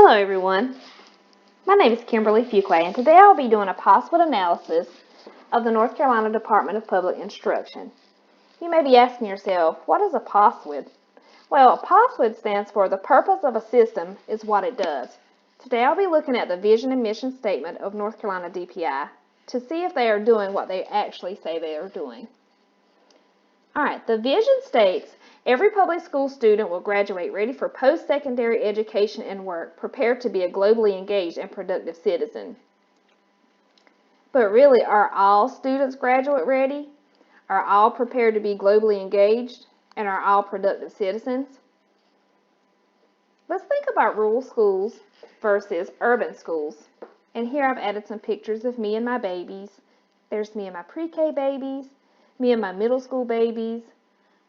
Hello everyone, my name is Kimberly Fuquay and today I'll be doing a POSIWID analysis of the North Carolina Department of Public Instruction. You may be asking yourself, what is a POSIWID? Well, a POSIWID stands for the purpose of a system is what it does. Today I'll be looking at the vision and mission statement of North Carolina DPI to see if they are doing what they actually say they are doing. Alright, the vision states, every public school student will graduate ready for post-secondary education and work, prepared to be a globally engaged and productive citizen. But really, are all students graduate ready? Are all prepared to be globally engaged? And are all productive citizens? Let's think about rural schools versus urban schools. And here I've added some pictures of me and my babies. There's me and my pre-K babies, me and my middle school babies,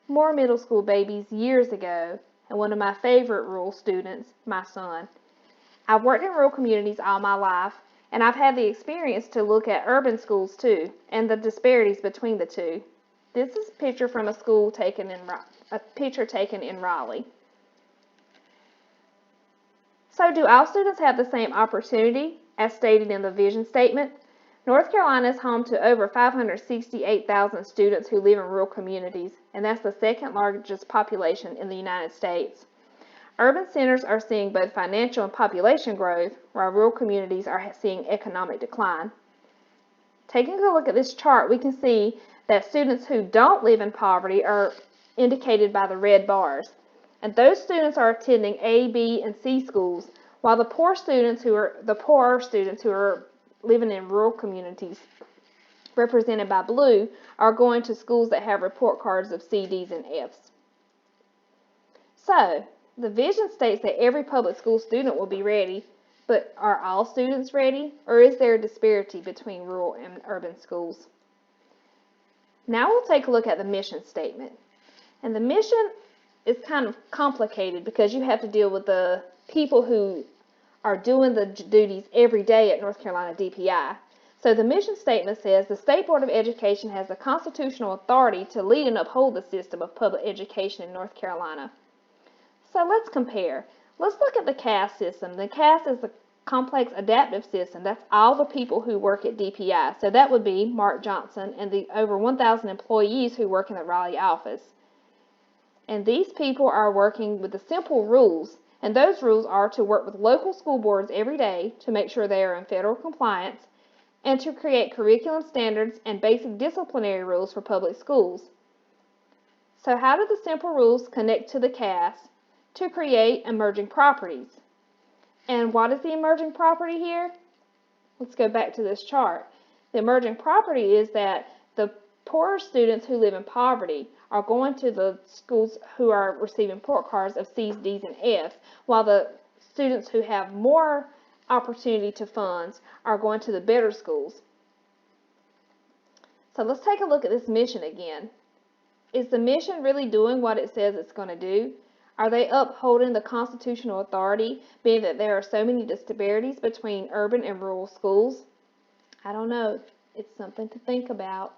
more middle school babies years ago, and one of my favorite rural students, my son. I've worked in rural communities all my life, and I've had the experience to look at urban schools too, and the disparities between the two. This is a picture from a picture taken in Raleigh. So do all students have the same opportunity as stated in the vision statement? North Carolina is home to over 568,000 students who live in rural communities, and that's the second largest population in the United States. Urban centers are seeing both financial and population growth, while rural communities are seeing economic decline. Taking a look at this chart, we can see that students who don't live in poverty are indicated by the red bars, and those students are attending A, B, and C schools, while the poorer students who are living in rural communities, represented by blue, are going to schools that have report cards of C, Ds, and Fs. So, the vision states that every public school student will be ready, but are all students ready, or is there a disparity between rural and urban schools? Now we'll take a look at the mission statement. And the mission is kind of complicated because you have to deal with the people who are doing the duties every day at North Carolina DPI. So the mission statement says the State Board of Education has the constitutional authority to lead and uphold the system of public education in North Carolina. So let's compare. Let's look at the CAS system. The CAS is the Complex Adaptive System. That's all the people who work at DPI. So that would be Mark Johnson and the over 1,000 employees who work in the Raleigh office. And these people are working with the simple rules. And those rules are to work with local school boards every day to make sure they are in federal compliance and to create curriculum standards and basic disciplinary rules for public schools. So how do the simple rules connect to the CAS to create emerging properties? And what is the emerging property here? Let's go back to this chart. The emerging property is that the poorer students who live in poverty are going to the schools who are receiving report cards of C's, D's, and F's, while the students who have more opportunity to funds are going to the better schools. So let's take a look at this mission again. Is the mission really doing what it says it's going to do? Are they upholding the constitutional authority, being that there are so many disparities between urban and rural schools? I don't know. It's something to think about.